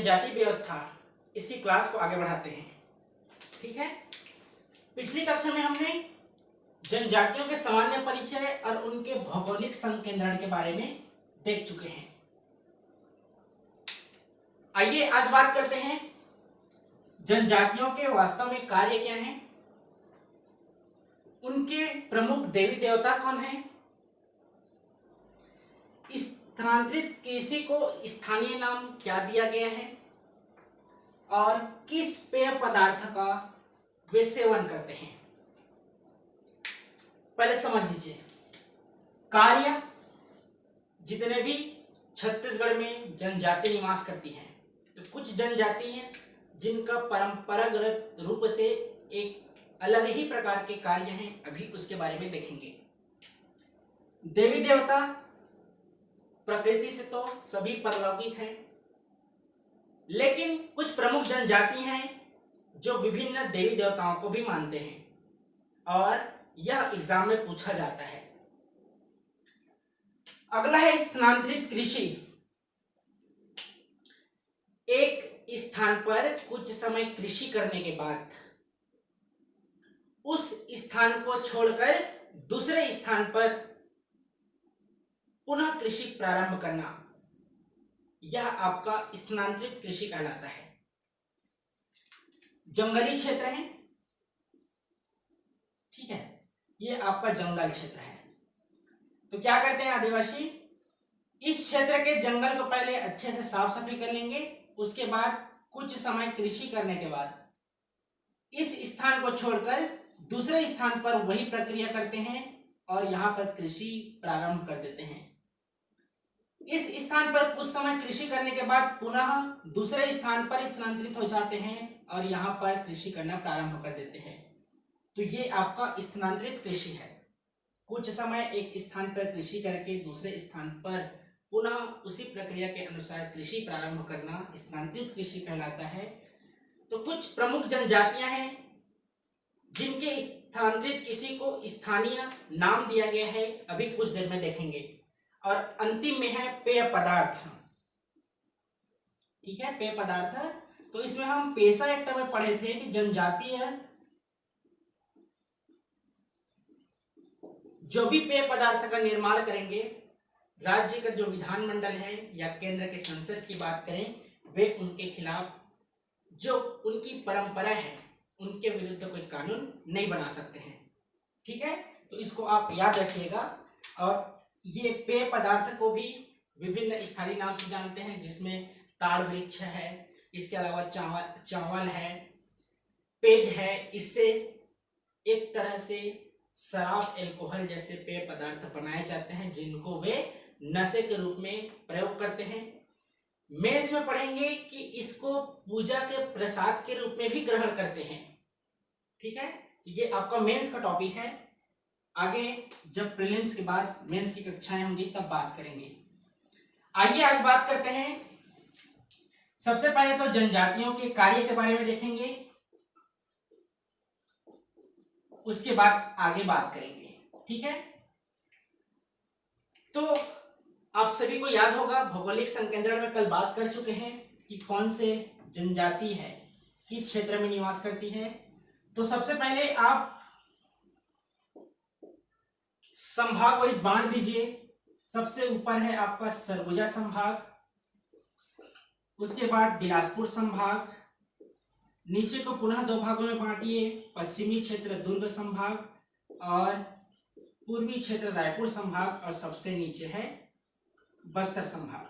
जनजाति व्यवस्था, इसी क्लास को आगे बढ़ाते हैं। ठीक है, पिछली कक्षा में हमने जनजातियों के सामान्य परिचय और उनके भौगोलिक संकेंद्रण के बारे में देख चुके हैं। आइए आज बात करते हैं जनजातियों के वास्तव में कार्य क्या हैं, उनके प्रमुख देवी देवता कौन हैं, स्थानांतरित कृषि को स्थानीय नाम क्या दिया गया है और किस पेय पदार्थ का वे सेवन करते हैं। पहले समझ लीजिए कार्य। जितने भी छत्तीसगढ़ में जनजाति निवास करती हैं, तो कुछ जनजाति हैं जिनका परंपरागत रूप से एक अलग ही प्रकार के कार्य हैं, अभी उसके बारे में देखेंगे। देवी देवता प्रकृति से तो सभी परलौकिक हैं, लेकिन कुछ प्रमुख जनजाति हैं जो विभिन्न देवी देवताओं को भी मानते हैं और यह एग्जाम में पूछा जाता है। अगला है स्थानांतरित कृषि। एक स्थान पर कुछ समय कृषि करने के बाद उस स्थान को छोड़कर दूसरे स्थान पर पुनः कृषि प्रारंभ करना, यह आपका स्थानांतरित कृषि कहलाता है। जंगली क्षेत्र है, ठीक है, ये आपका जंगल क्षेत्र है। तो क्या करते हैं आदिवासी, इस क्षेत्र के जंगल को पहले अच्छे से साफ सफाई कर लेंगे, उसके बाद कुछ समय कृषि करने के बाद इस स्थान को छोड़कर दूसरे स्थान पर वही प्रक्रिया करते हैं और यहां पर कृषि प्रारंभ कर देते हैं। इस स्थान पर कुछ समय कृषि करने के बाद पुनः दूसरे स्थान पर स्थानांतरित हो जाते हैं और यहां पर कृषि करना प्रारंभ कर देते हैं। तो ये आपका स्थानांतरित कृषि है। कुछ समय एक स्थान पर कृषि करके दूसरे स्थान पर पुनः उसी प्रक्रिया के अनुसार कृषि प्रारंभ करना स्थानांतरित कृषि कहलाता है। तो कुछ प्रमुख जनजातियां हैं जिनके स्थानांतरित कृषि को स्थानीय नाम दिया गया है, अभी कुछ देर में देखेंगे। और अंतिम में है पेय पदार्थ। ठीक है, पेय पदार्थ। तो इसमें हम पेशा एक्ट में पढ़े थे कि जनजातीय जो भी पेय पदार्थ का निर्माण करेंगे, राज्य का जो विधानमंडल है या केंद्र के संसद की बात करें, वे उनके खिलाफ जो उनकी परंपरा है उनके विरुद्ध कोई कानून नहीं बना सकते हैं। ठीक है, तो इसको आप याद रखिएगा। और ये पेय पदार्थ को भी विभिन्न स्थानीय नाम से जानते हैं, जिसमें ताड़ वृक्ष है, इसके अलावा चावल है, पेज है। इससे एक तरह से शराब, अल्कोहल जैसे पेय पदार्थ बनाए जाते हैं जिनको वे नशे के रूप में प्रयोग करते हैं। मेंस में पढ़ेंगे कि इसको पूजा के प्रसाद के रूप में भी ग्रहण करते हैं। ठीक है, तो ये आपका मेंस का टॉपिक है। आगे जब प्रीलिम्स के बाद मेंस की कक्षाएं होंगी तब बात करेंगे। आइए आज बात करते हैं। सबसे पहले तो जनजातियों के कार्य के बारे में देखेंगे, उसके बाद आगे बात करेंगे। ठीक है, तो आप सभी को याद होगा भौगोलिक संकेंद्रण में कल बात कर चुके हैं कि कौन से जनजाति है किस क्षेत्र में निवास करती है। तो सबसे पहले आप संभाग वाइज बांट दीजिए। सबसे ऊपर है आपका सरगुजा संभाग, उसके बाद बिलासपुर संभाग, नीचे को पुनः दो भागों में बांटिए, पश्चिमी क्षेत्र दुर्ग संभाग और पूर्वी क्षेत्र रायपुर संभाग, और सबसे नीचे है बस्तर संभाग।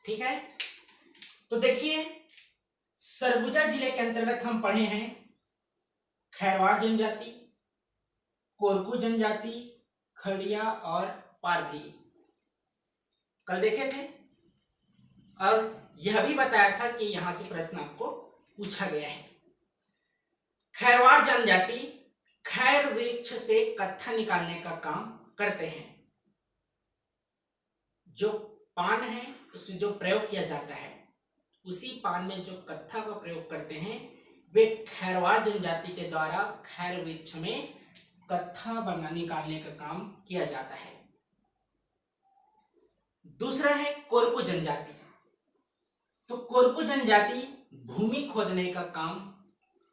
ठीक है, तो देखिए सरगुजा जिले के अंतर्गत हम पढ़े हैं खैरवाड़ जनजाति, कोरकू जनजाति, खड़िया और पारधी, कल देखे थे। और यह भी बताया था कि यहां से प्रश्न आपको पूछा गया है। खैरवाड़ जनजाति खैर वृक्ष से कत्था निकालने का काम करते हैं। जो पान है उसमें जो प्रयोग किया जाता है, उसी पान में जो कत्था का प्रयोग करते हैं, वे खैरवाड़ जनजाति के द्वारा खैर वृक्ष में कत्था बना निकालने का काम किया जाता है। दूसरा है कोरकू जनजाति। तो कोरकू जनजाति भूमि खोदने का काम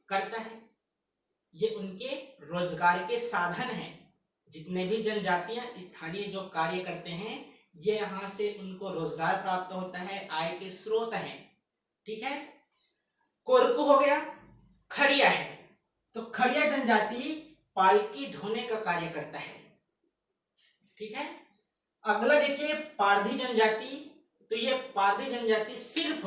करता है। ये उनके रोजगार के साधन हैं। जितने भी जनजातियां स्थानीय जो कार्य करते हैं, ये यहाँ से उनको रोजगार प्राप्त होता है, आय के स्रोत हैं। ठीक है, कोरकू हो गया। खड़िया है, तो खड़िया जनजाति पालकी ढोने का कार्य करता है। ठीक है, अगला देखिए पारधी जनजाति। तो ये पारधी जनजाति सिर्फ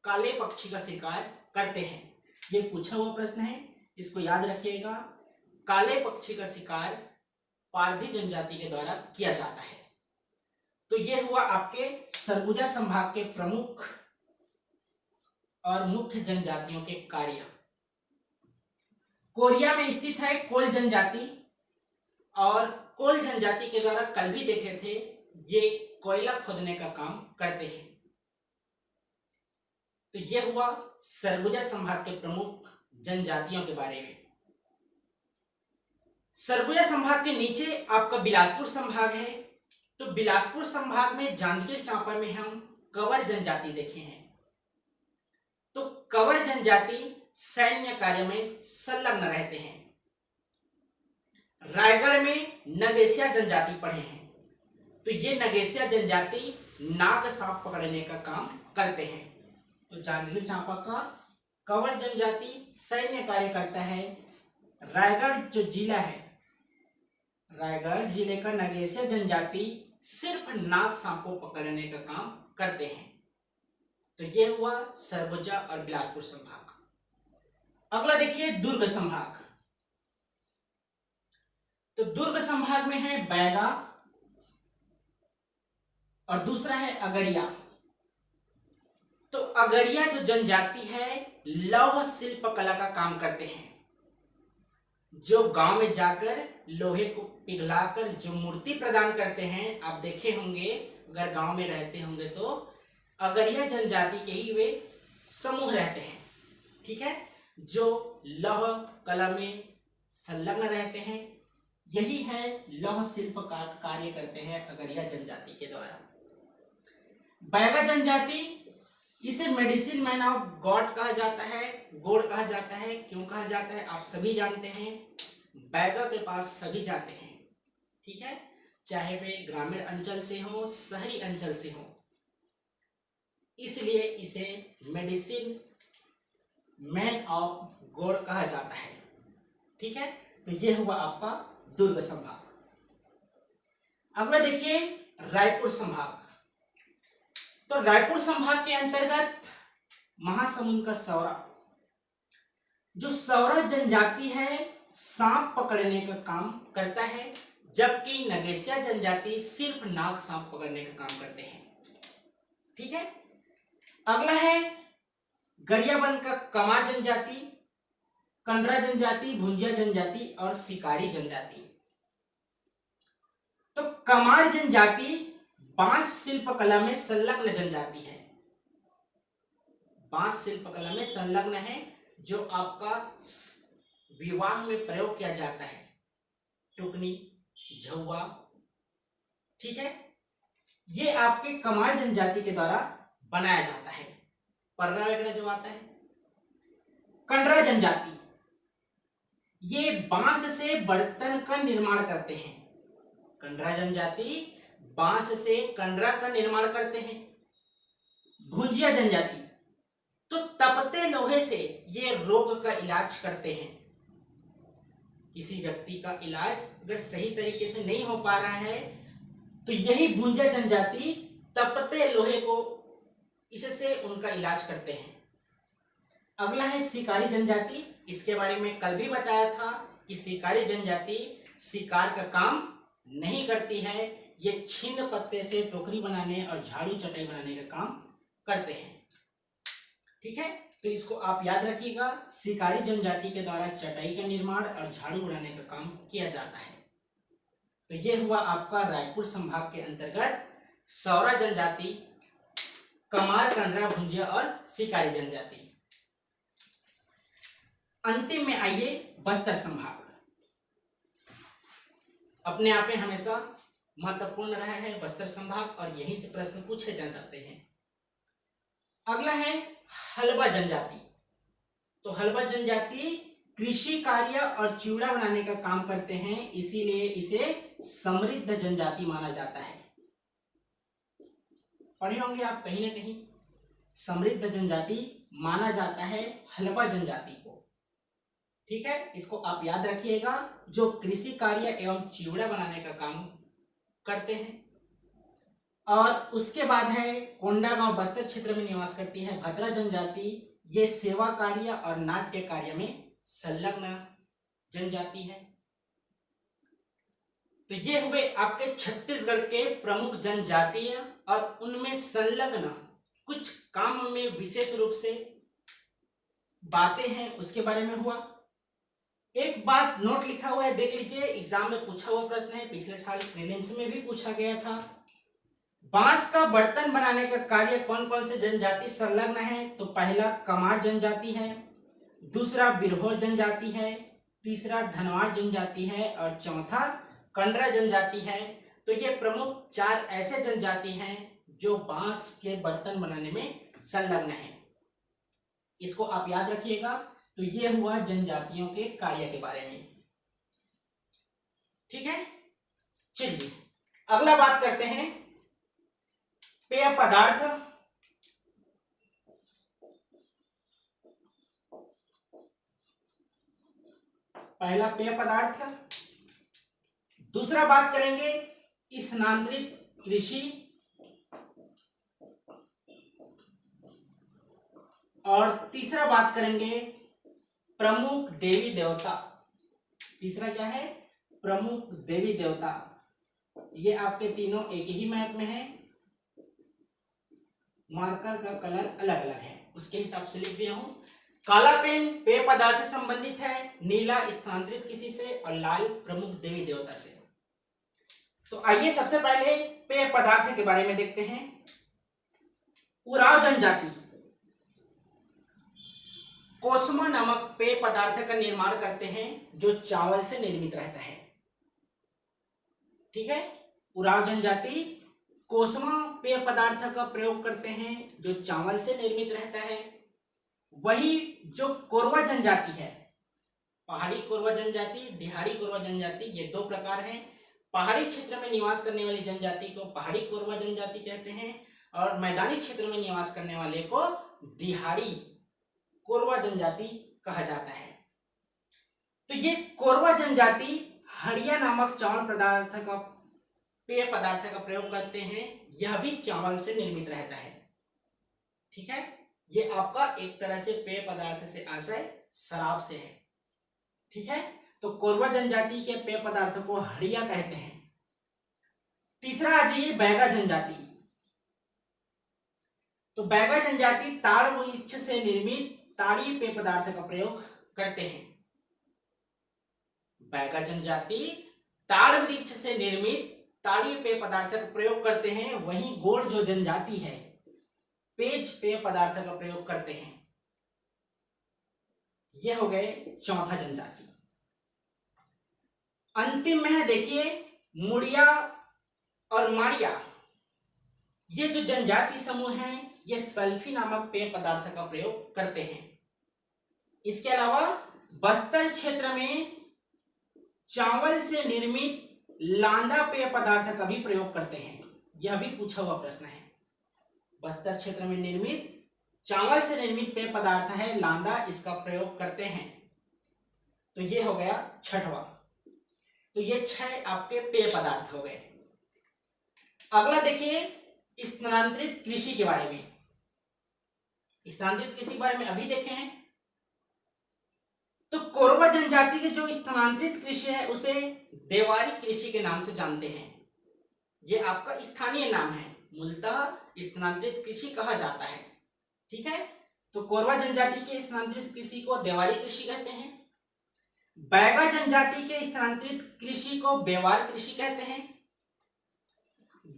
काले पक्षी का शिकार करते हैं। ये पूछा हुआ प्रश्न है, इसको याद रखिएगा। काले पक्षी का शिकार पारधी जनजाति के द्वारा किया जाता है। तो ये हुआ आपके सरगुजा संभाग के प्रमुख और मुख्य जनजातियों के कार्य। कोरिया में स्थित है कोल जनजाति, और कोल जनजाति के द्वारा कल भी देखे थे, ये कोयला खोदने का काम करते हैं। तो ये हुआ सरगुजा संभाग के प्रमुख जनजातियों के बारे में। सरगुजा संभाग के नीचे आपका बिलासपुर संभाग है। तो बिलासपुर संभाग में जांजगीर चांपा में हम कंवर जनजाति देखे हैं। तो कंवर जनजाति सैन्य कार्य में संलग्न रहते हैं। रायगढ़ में नगेशिया जनजाति पढ़े हैं। तो ये नगेशिया जनजाति नाग सांप पकड़ने का काम करते हैं। तो जांजगीर चांपा का कंवर जनजाति सैन्य कार्य करता है। रायगढ़ जो जिला है, रायगढ़ जिले का नगेशिया जनजाति सिर्फ नाग सांप को पकड़ने का काम करते हैं। तो ये हुआ सरगुजा और बिलासपुर संभाग। अगला देखिए दुर्ग संभाग। तो दुर्ग संभाग में है बैगा और दूसरा है अगरिया। तो अगरिया जो जनजाति है लौह शिल्प कला का काम करते हैं। जो गांव में जाकर लोहे को पिघलाकर जो मूर्ति प्रदान करते हैं, आप देखे होंगे अगर गांव में रहते होंगे तो अगरिया जनजाति के ही वे समूह रहते हैं। ठीक है, जो लौह कला में संलग्न रहते हैं, यही है लौह शिल्प का कार्य करते हैं अगरिया जनजाति के द्वारा। बैगा जनजाति, इसे मेडिसिन मैन ऑफ गॉड कहा जाता है, गोड कहा जाता है। क्यों कहा जाता है आप सभी जानते हैं। बैगा के पास सभी जाते हैं। ठीक है, चाहे वे ग्रामीण अंचल से हो, शहरी अंचल से हो, इसलिए इसे मेडिसिन मैन ऑफ गॉड कहा जाता है। ठीक है, तो यह हुआ आपका दुर्ग संभाग। अगला देखिए रायपुर संभाग। तो रायपुर संभाग के अंतर्गत महासमुंद का सौरा, जो सौरा जनजाति है सांप पकड़ने का काम करता है, जबकि नगेशिया जनजाति सिर्फ नाग सांप पकड़ने का काम करते हैं। ठीक है, अगला है गरियाबंद का कमार जनजाति, कंडरा जनजाति, भुंजिया जनजाति और शिकारी जनजाति। तो कमार जनजाति बांस शिल्प कला में संलग्न जनजाति है। बांस शिल्प कला में संलग्न है, जो आपका विवाह में प्रयोग किया जाता है। टुकनी, झौवा। ठीक है, ये आपके कमार जनजाति के द्वारा बनाया जाता है। पर्रा वगैरह जो आता है। कंडरा जनजाति, ये बांस से बर्तन का निर्माण करते हैं। कंडरा जनजाति बांस से कंडरा का निर्माण करते हैं। भुंजिया जनजाति, तो तपते लोहे से ये रोग का इलाज करते हैं। किसी व्यक्ति का इलाज अगर सही तरीके से नहीं हो पा रहा है, तो यही भुंजिया जनजाति तपते लोहे को इससे उनका इलाज करते हैं। अगला है शिकारी जनजाति। इसके बारे में कल भी बताया था कि शिकारी जनजाति शिकार का काम नहीं करती है। ये छिंद पत्ते से टोकरी बनाने और झाड़ू चटाई बनाने का काम करते हैं। ठीक है, तो इसको आप याद रखिएगा। शिकारी जनजाति के द्वारा चटाई का निर्माण और झाड़ू बनाने का काम किया जाता है। तो ये हुआ आपका रायपुर संभाग के अंतर्गत सौरा जनजाति, कमार, कंडरा, भुंजिया और शिकारी जनजाति। अंतिम में आइए बस्तर संभाग। अपने आप में हमेशा महत्वपूर्ण रहा है बस्तर संभाग, और यहीं से प्रश्न पूछे जा जाते हैं। अगला है हलबा जनजाति। तो हलबा जनजाति कृषि कार्य और चिवड़ा बनाने का काम करते हैं, इसीलिए इसे समृद्ध जनजाति माना जाता है। पढ़े होंगे आप कहीं ना कहीं, समृद्ध जनजाति माना जाता है हलबा जनजाति को। ठीक है, इसको आप याद रखिएगा, जो कृषि कार्य एवं चिवड़ा बनाने का काम करते हैं। और उसके बाद है कोंडागांव बस्तर क्षेत्र में निवास करती है भद्रा जनजाति। ये सेवा कार्य और नाट्य कार्य में संलग्न जनजाति है। तो ये हुए आपके छत्तीसगढ़ के प्रमुख जनजातीय और उनमें संलग्न कुछ काम में विशेष रूप से बातें हैं उसके बारे में हुआ। एक बात नोट लिखा हुआ है, देख लीजिए, एग्जाम में पूछा हुआ प्रश्न है, पिछले साल प्रीलिम्स में भी पूछा गया था। बांस का बर्तन बनाने का कार्य कौन कौन से जनजाति संलग्न है? तो पहला कमार जनजाति है, दूसरा बिरहोर जनजाति है, तीसरा धनवार जनजाति है और चौथा कंडरा जनजाति है। तो ये प्रमुख 4 ऐसे जनजाति हैं जो बांस के बर्तन बनाने में संलग्न हैं। इसको आप याद रखिएगा। तो ये हुआ जनजातियों के कार्य के बारे में। ठीक है, चलिए अगला बात करते हैं पेय पदार्थ। पहला पेय पदार्थ। दूसरा बात करेंगे स्थानांतरित कृषि और तीसरा बात करेंगे प्रमुख देवी देवता। तीसरा क्या है? प्रमुख देवी देवता। ये आपके तीनों एक ही मैप में है, मार्कर का कलर अलग अलग है, उसके हिसाब से लिख दिया हूं। काला पेन पेय पदार्थ से संबंधित है, नीला स्थानांतरित कृषि से और लाल प्रमुख देवी देवता से। तो आइए सबसे पहले पेय पदार्थ के बारे में देखते हैं। उराव जनजाति कोसमा नामक पेय पदार्थ का निर्माण करते हैं जो चावल से निर्मित रहता है। ठीक है, उराव जनजाति कोसमा पेय पदार्थ का प्रयोग करते हैं जो चावल से निर्मित रहता है। वही जो कोरवा जनजाति है, पहाड़ी कोरवा जनजाति, दिहाड़ी कोरवा जनजाति, ये 2 प्रकार हैं। पहाड़ी क्षेत्र में निवास करने वाली जनजाति को पहाड़ी कोरवा जनजाति कहते हैं और मैदानी क्षेत्र में निवास करने वाले को दिहाड़ी कोरवा जनजाति कहा जाता है। तो ये कोरवा जनजाति हड़िया नामक चावल पदार्थ का पेय पदार्थ का प्रयोग करते हैं, यह भी चावल से निर्मित रहता है। ठीक है, ये आपका एक तरह से पेय पदार्थ से आशय शराब से है। ठीक है, तो कोरवा जनजाति के पेय पदार्थ को हड़िया कहते हैं। तीसरा आ जाइए बैगा जनजाति। तो बैगा जनजाति ताड़ वृक्ष से निर्मित ताड़ी पेय पदार्थ का प्रयोग करते हैं। बैगा जनजाति ताड़ वृक्ष से निर्मित ताड़ी पेय पदार्थ का प्रयोग करते हैं। वहीं गोड़ जो जनजाति है पेज पेय पदार्थ का प्रयोग करते हैं। यह हो गए चौथा जनजाति। अंतिम में है देखिए मुड़िया और माड़िया। ये जो जनजाति समूह हैं ये सल्फी नामक पेय पदार्थ का प्रयोग करते हैं। इसके अलावा बस्तर क्षेत्र में चावल से निर्मित लांदा पेय पदार्थ का भी प्रयोग करते हैं। यह भी पूछा हुआ प्रश्न है। बस्तर क्षेत्र में निर्मित चावल से निर्मित पेय पदार्थ है लांदा, इसका प्रयोग करते हैं। तो ये हो गया छठवा। तो ये 6 आपके पेय पदार्थ हो गए। अगला देखिए स्थानांतरित कृषि के बारे में। स्थानांतरित कृषि के बारे में अभी देखे हैं। तो कोरवा जनजाति के जो स्थानांतरित कृषि है उसे देवारी कृषि के नाम से जानते हैं। ये आपका स्थानीय नाम है, मूलतः स्थानांतरित कृषि कहा जाता है। ठीक है, तो कोरवा जनजाति के स्थानांतरित कृषि को देवारी कृषि कहते हैं। बैगा जनजाति के स्थानांतरित कृषि को बेवार कृषि कहते हैं।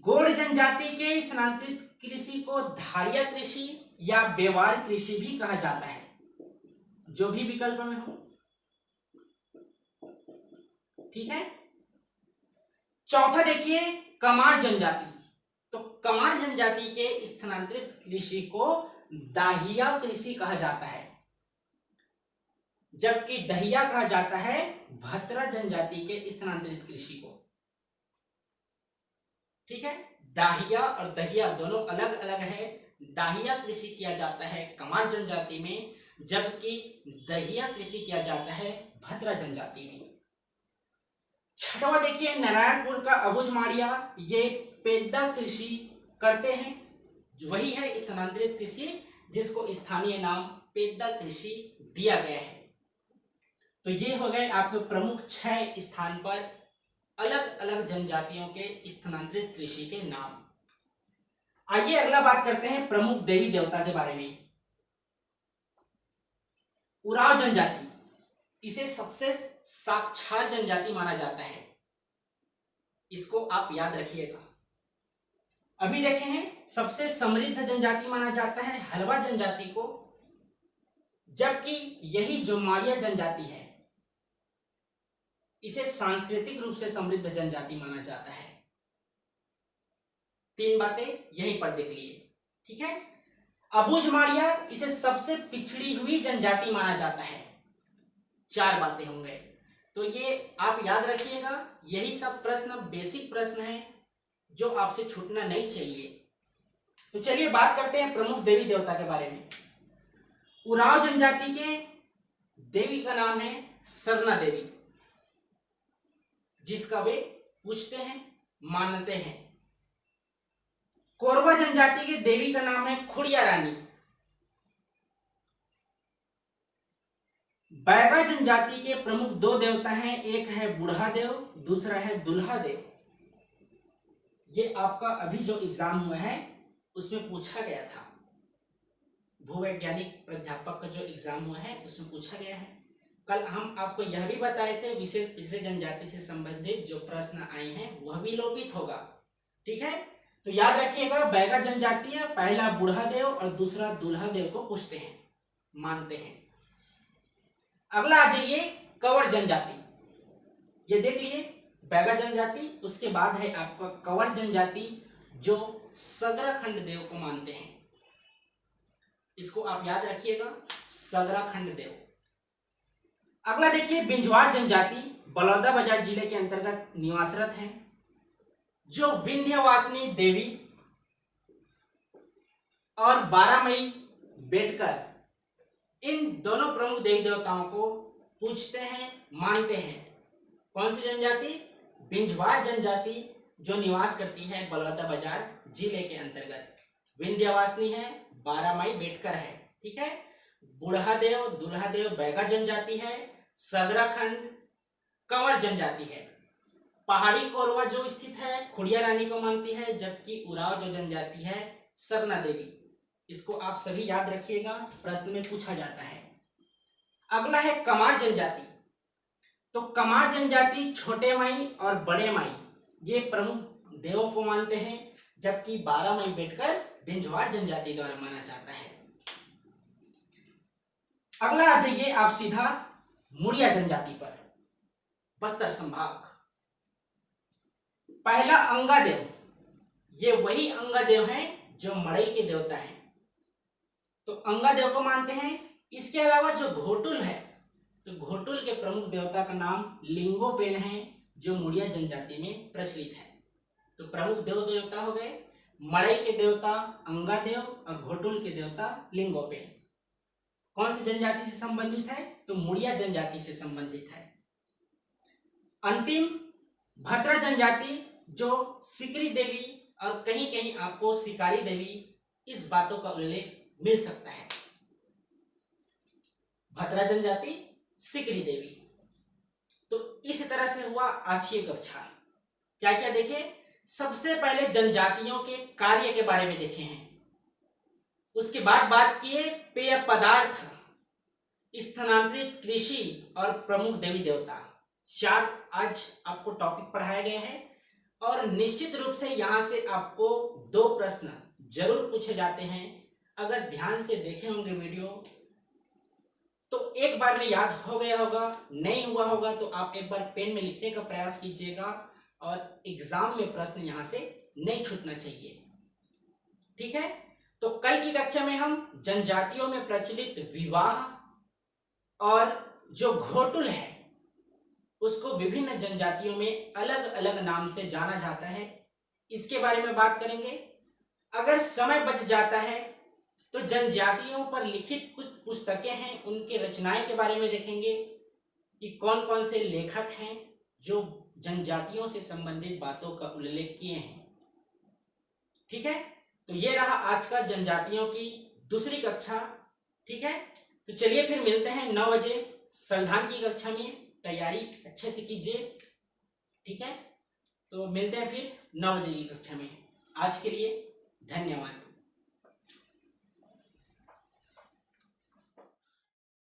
गोड़ जनजाति के स्थानांतरित कृषि को धारिया कृषि या बेवार कृषि भी कहा जाता है, जो भी विकल्प में हो। ठीक है, चौथा देखिए कमार जनजाति। तो कमार जनजाति के स्थानांतरित कृषि को दाहिया कृषि कहा जाता है, जबकि दहिया कहा जाता है भतरा जनजाति के स्थानांतरित कृषि को। ठीक है, दाहिया और दहिया दोनों अलग अलग है। दाहिया कृषि किया जाता है कमार जनजाति में, जबकि दहिया कृषि किया जाता है भतरा जनजाति में। छठवां देखिए, नारायणपुर का अबुझ माड़िया, ये पेद्दा कृषि करते हैं, वही है स्थानांतरित कृषि जिसको स्थानीय नाम पेद्दा कृषि दिया गया है। तो ये हो गए आपके प्रमुख 6 स्थान पर अलग अलग जनजातियों के स्थानांतरित कृषि के नाम। आइए अगला बात करते हैं प्रमुख देवी देवता के बारे में। उरांव जनजाति, इसे सबसे साक्षात जनजाति माना जाता है, इसको आप याद रखिएगा। अभी देखे हैं सबसे समृद्ध जनजाति माना जाता है हलवा जनजाति को, जबकि यही जो माड़िया जनजाति है इसे सांस्कृतिक रूप से समृद्ध जनजाति माना जाता है। 3 बातें यहीं पर देख लिए। ठीक है, अबुझ माड़िया, इसे सबसे पिछड़ी हुई जनजाति माना जाता है। 4 बातें होंगे, तो ये आप याद रखिएगा। यही सब प्रश्न बेसिक प्रश्न है जो आपसे छूटना नहीं चाहिए। तो चलिए बात करते हैं प्रमुख देवी देवता के बारे में। उरांव जनजाति के देवी का नाम है सरना देवी, जिसका वे पूछते हैं, मानते हैं। कोरवा जनजाति के देवी का नाम है खुड़िया रानी। बैगा जनजाति के प्रमुख 2 देवता हैं, एक है बूढ़ा देव, दूसरा है दुल्हा देव। ये आपका अभी जो एग्जाम हुआ है उसमें पूछा गया था, भूवैज्ञानिक प्राध्यापक का जो एग्जाम हुआ है उसमें पूछा गया है। कल हम आपको यह भी बताए थे विशेष पिछड़े जनजाति से संबंधित जो प्रश्न आए हैं वह भी लोपित होगा। ठीक है, तो याद रखिएगा, बैगा जनजाति है, पहला बूढ़ा देव और दूसरा दुल्हा देव को पूछते हैं, मानते हैं। अगला आ जाइए कंवर जनजाति, ये देख लिए बैगा जनजाति, उसके बाद है आपका कंवर जनजाति जो सगराखंड देव को मानते हैं। इसको आप याद रखिएगा, सगराखंड देव। अगला देखिए बिंजवार जनजाति, बलौदाबाजार जिले के अंतर्गत निवासरत हैं, जो विंध्यवासिनी देवी और 12 मई बेटकर, इन दोनों प्रमुख देवी देवताओं को पूजते हैं, मानते हैं। कौन सी जनजाति? बिंजवार जनजाति, जो निवास करती है बलौदाबाजार जिले के अंतर्गत। विंध्यवासिनी है, 12 मई बेटकर है। ठीक है, बूढ़ा देव, दुल्हा देव बैगा जनजाति है, सगराखंड कंवर जनजाति है। पहाड़ी कोरवा जो स्थित है खुड़िया रानी को मानती है, जबकि उरांव जो जनजाति है सरना देवी। इसको आप सभी याद रखिएगा, प्रश्न में पूछा जाता है। अगला है कमार जनजाति। तो कमार जनजाति छोटे माई और बड़े माई ये प्रमुख देवों को मानते हैं, जबकि 12 मई बेटकर बिंजवार जनजाति द्वारा माना जाता है। अगला आ जाइए आप सीधा मुड़िया जनजाति पर, बस्तर संभाग। पहला अंगादेव, ये वही अंगादेव हैं जो मड़ई के देवता हैं, तो अंगादेव को मानते हैं। इसके अलावा जो घोटुल है, तो घोटुल के प्रमुख देवता का नाम लिंगोपेन है, जो मुड़िया जनजाति में प्रचलित है। तो प्रमुख देवता हो गए मड़ई के देवता अंगादेव और घोटुल के देवता लिंगोपेन। कौन सी जनजाति से संबंधित है? तो मुड़िया जनजाति से संबंधित है। अंतिम भतरा जनजाति, जो सिकरी देवी और कहीं कहीं आपको शिकारी देवी, इस बातों का उल्लेख मिल सकता है। भतरा जनजाति, सिकरी देवी। तो इस तरह से हुआ आछिए गवछाल। क्या क्या देखे? सबसे पहले जनजातियों के कार्य के बारे में देखे हैं, उसके बाद बात किए पेय पदार्थ, स्थानांतरित कृषि और प्रमुख देवी देवता। 4 आज आपको टॉपिक पढ़ाए गए हैं और निश्चित रूप से यहां से आपको 2 प्रश्न जरूर पूछे जाते हैं। अगर ध्यान से देखे होंगे वीडियो तो एक बार में याद हो गया होगा, नहीं हुआ होगा तो आप एक बार पेन में लिखने का प्रयास कीजिएगा और एग्जाम में प्रश्न यहां से नहीं छूटना चाहिए। ठीक है, तो कल की कक्षा में हम जनजातियों में प्रचलित विवाह और जो घोटुल है उसको विभिन्न जनजातियों में अलग अलग नाम से जाना जाता है, इसके बारे में बात करेंगे। अगर समय बच जाता है तो जनजातियों पर लिखित कुछ पुस्तकें हैं, उनके रचनाएं के बारे में देखेंगे कि कौन कौन से लेखक हैं जो जनजातियों से संबंधित बातों का उल्लेख किए हैं। ठीक है, तो ये रहा आज का जनजातियों की दूसरी कक्षा। ठीक है, तो चलिए फिर मिलते हैं 9 बजे संविधान की कक्षा में। तैयारी अच्छे से कीजिए। ठीक है, तो मिलते हैं फिर 9 बजे की कक्षा में। आज के लिए धन्यवाद।